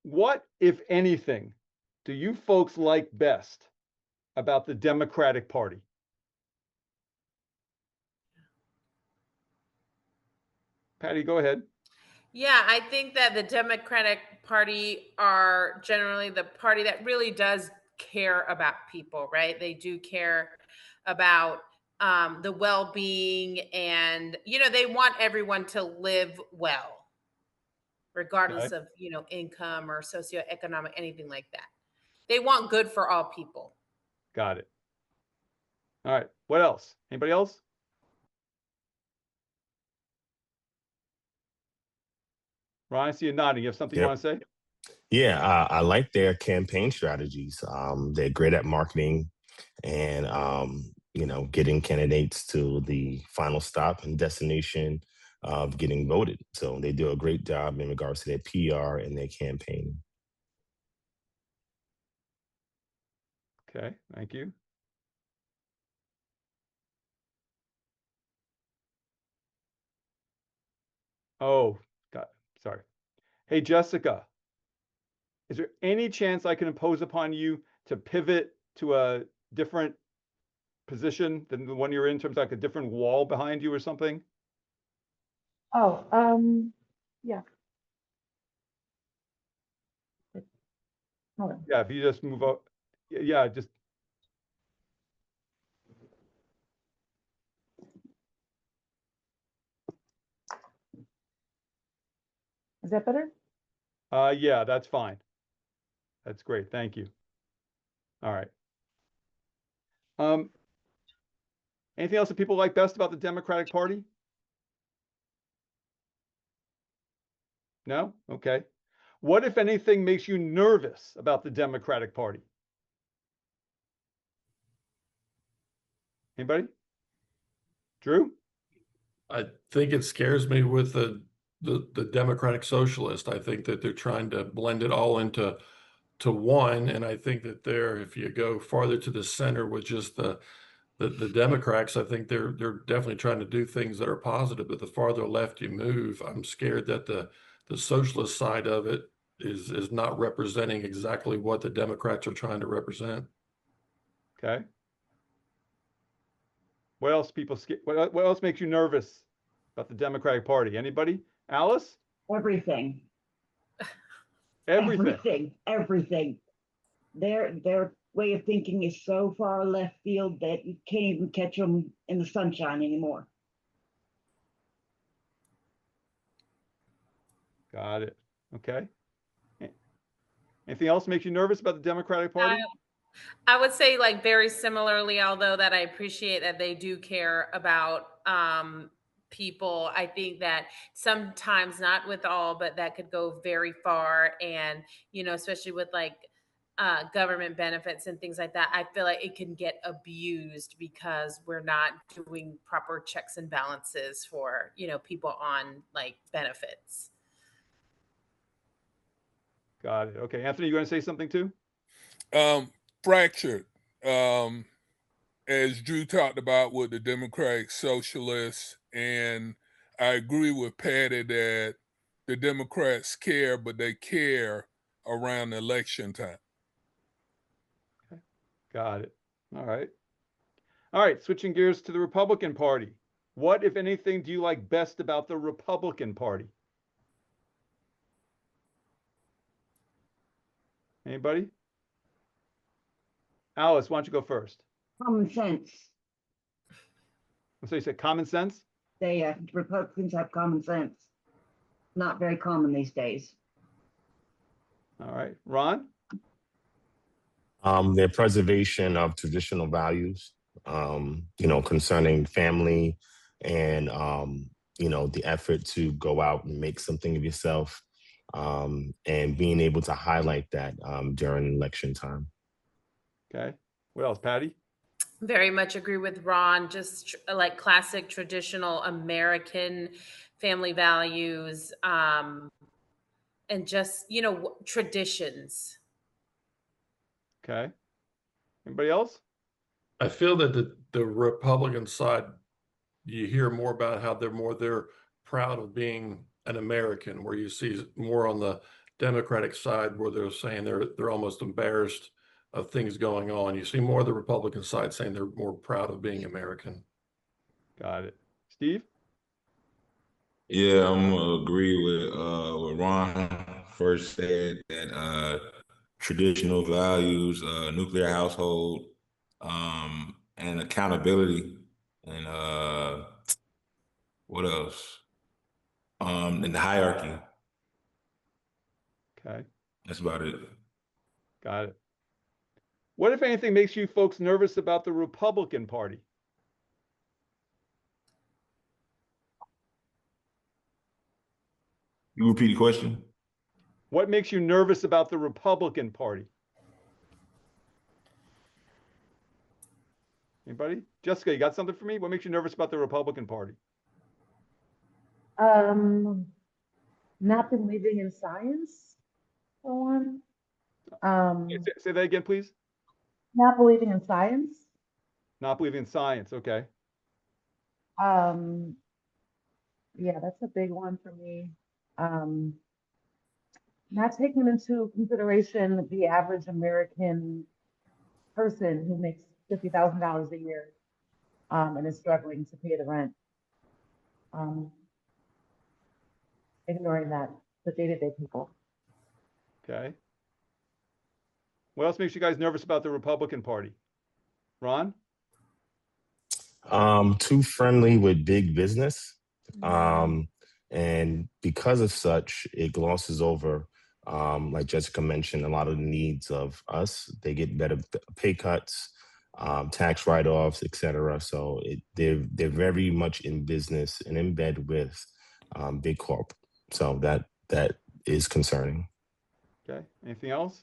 What, if anything, do you folks like best about the Democratic Party? Patty, go ahead. Yeah, I think that the Democratic Party are generally the party that really does care about people, right? They do care about the well-being, and they want everyone to live well, Okay, regardless of income or socioeconomic, anything like that. They want good for all people. got it. All right. What else? Anybody else? Ron, I see you nodding. You have something you Yep. want to say? Yeah, I like their campaign strategies. They're great at marketing and getting candidates to the final stop and destination of getting voted. So they do a great job in regards to their PR and their campaign. Okay, thank you. Oh, God, sorry. Hey, Jessica, is there any chance I can impose upon you to pivot to a different position than the one you're in terms of like a different wall behind you or something? Oh, yeah. Hold on. Yeah, if you just move up. Yeah, just, Is that better? yeah, that's fine. That's great. Thank you. All right. Um, anything else that people like best about the Democratic Party? No? Okay. What, if anything, makes you nervous about the Democratic Party? Anybody? Drew? I think it scares me with the Democratic Socialist. I think that they're trying to blend it all into one, and I think that if you go farther to the center with just the Democrats, I think they're definitely trying to do things that are positive. But the farther left you move, I'm scared that the socialist side of it is not representing exactly what the Democrats are trying to represent. Okay. What else what else makes you nervous about the Democratic Party? Anybody? Alice? Everything, Everything. everything. Their way of thinking is so far left field that you can't even catch them in the sunshine anymore. Got it. Okay. Anything else makes you nervous about the Democratic Party? I would say, like, very similarly, although that I appreciate that they do care about people. I think that sometimes, not with all, but that could go very far. And, especially with like government benefits and things like that, I feel like it can get abused because we're not doing proper checks and balances for, people on like benefits. Got it. Okay. Anthony, you going to say something too? Um, Fractured, um, as Drew talked about with the Democratic Socialists, and I agree with Patty that the Democrats care, but they care around election time. Okay. Got it. All right. All right. Switching gears to the Republican Party. What, if anything, do you like best about the Republican Party? Anybody? Alice, why don't you go first? Common sense. So you said common sense? Republicans have common sense. Not very common these days. All right. Ron? Their preservation of traditional values, concerning family and, the effort to go out and make something of yourself, and being able to highlight that during election time. Okay. What else? Patty? Very much agree with Ron. Just like classic traditional American family values, and just traditions. Okay. Anybody else? I feel that the Republican side, you hear more about how they're proud of being an American, where you see more on the Democratic side where they're saying they're almost embarrassed of things going on. You see more of the Republican side saying they're more proud of being American. Got it. Steve? Yeah, I'm gonna agree with what Ron first said that traditional values, nuclear household, and accountability, and what else? And the hierarchy. Okay, That's about it. got it. What, if anything, makes you folks nervous about the Republican Party? You repeat the question? What makes you nervous about the Republican Party? Anybody? Jessica, you got something for me? What makes you nervous about the Republican Party? Not believing in science, for one. Say that again, please. Not believing in science. Not believing in science. Okay. Yeah, that's a big one for me. Not taking into consideration the average American person who makes $50,000 a year, and is struggling to pay the rent. Ignoring that, the day-to-day people. Okay. What else makes you guys nervous about the Republican Party? Ron? Too friendly with big business. And because of such, it glosses over, like Jessica mentioned, a lot of the needs of us. They get better pay cuts, tax write-offs, etc. So they're very much in business and in bed with big corp. So that is concerning. Okay. Anything else?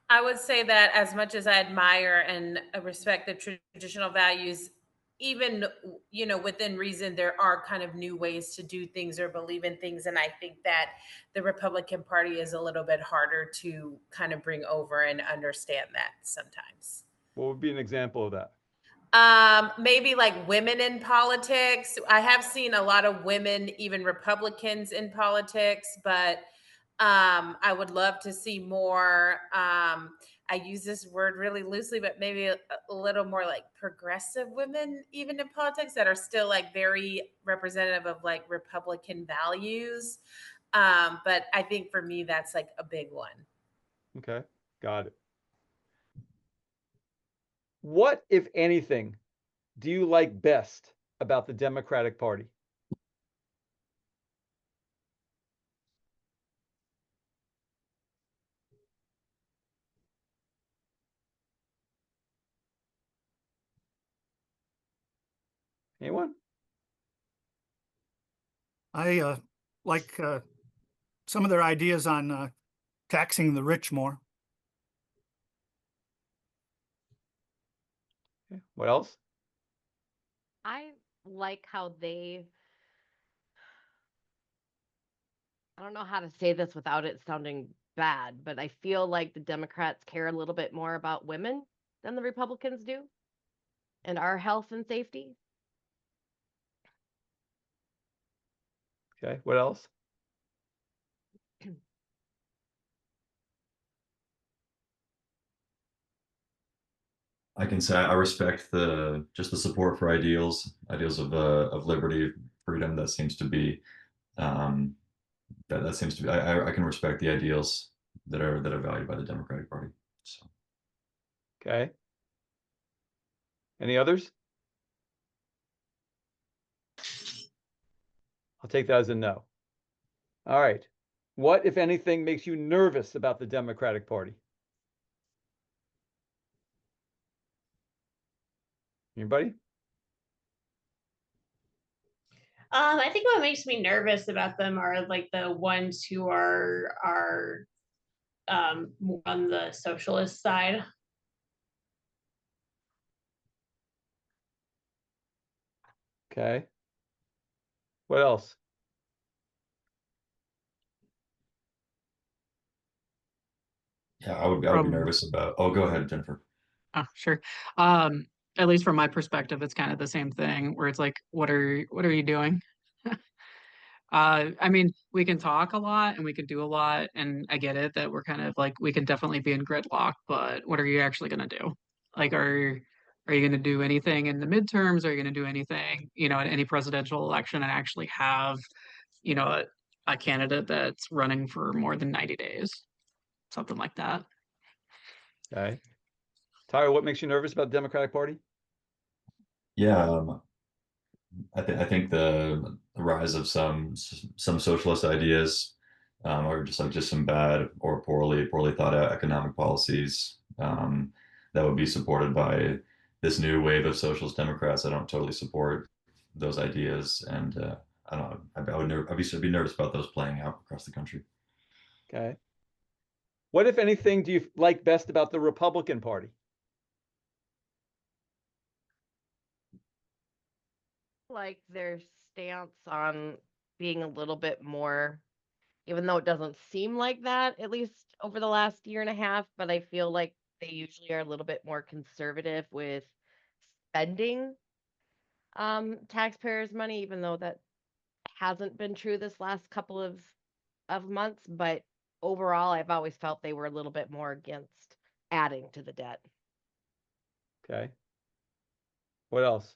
I would say that as much as I admire and respect the traditional values, even, you know, within reason, there are kind of new ways to do things or believe in things. And I think that the Republican Party is a little bit harder to kind of bring over and understand that sometimes. What would be an example of that? Maybe like women in politics. I have seen a lot of women, even Republicans in politics, but I would love to see more. I use this word really loosely, but maybe a little more like progressive women, even in politics, that are still like very representative of like Republican values. But I think for me, that's like a big one. Okay. Got it. What, if anything, do you like best about the Democratic Party? Anyone? I like some of their ideas on taxing the rich more. Okay. What else? I like how I don't know how to say this without it sounding bad, but I feel like the Democrats care a little bit more about women than the Republicans do and our health and safety. Okay. What else? I can say I respect just the support for ideals of liberty, freedom. That seems to be that seems to be. I can respect the ideals that are valued by the Democratic Party. So. Okay. Any others? I'll take that as a no. All right. What, if anything, makes you nervous about the Democratic Party? Anybody? I think what makes me nervous about them are like the ones who are more on the socialist side. Okay. What else? Yeah, I would be nervous about. Oh, go ahead, Jennifer. Oh, sure. At least from my perspective, it's kind of the same thing where it's like, what are you doing? I mean, we can talk a lot and we can do a lot, and I get it that we're kind of like we can definitely be in gridlock, but what are you actually gonna do? Like, are you gonna do anything in the midterms? Are you gonna do anything, at any presidential election and actually have, a candidate that's running for more than 90 days? Something like that. Okay. Tyler, what makes you nervous about the Democratic Party? Yeah, I think the rise of some socialist ideas, or just some bad or poorly thought out economic policies, that would be supported by this new wave of socialist Democrats. I don't totally support those ideas, and I don't know. I'd be nervous about those playing out across the country. Okay. What, if anything, do you like best about the Republican Party? Like their stance on being a little bit more, even though it doesn't seem like that, at least over the last year and a half, but I feel like they usually are a little bit more conservative with spending taxpayers' money, even though that hasn't been true this last couple of months. But overall, I've always felt they were a little bit more against adding to the debt. Okay. What else?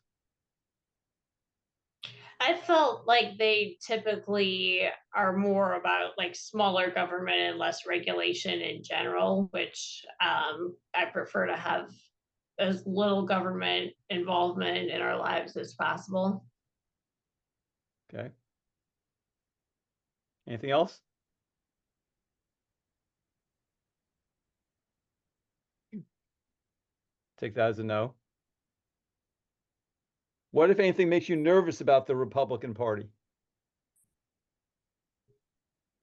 I felt like they typically are more about like smaller government and less regulation in general, which I prefer to have as little government involvement in our lives as possible. Okay. Anything else? Take that as a no. What, if anything, makes you nervous about the Republican Party?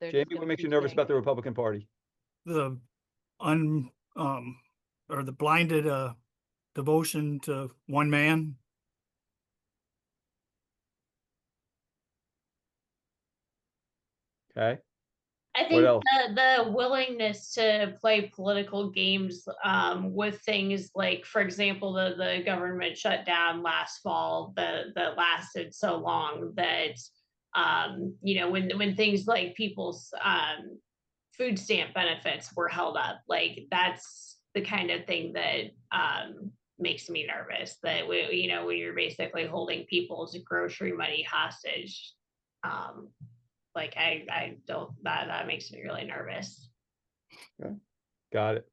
They're Jamie, just gonna what makes you keep nervous saying about the Republican Party? The or the blinded devotion to one man. Okay. I What think else? the willingness to play political games with things like, for example, the government shutdown last fall that lasted so long that when things like people's food stamp benefits were held up, like that's the kind of thing that makes me nervous. That when you're basically holding people's grocery money hostage. Like I don't, that makes me really nervous. Okay. Got it.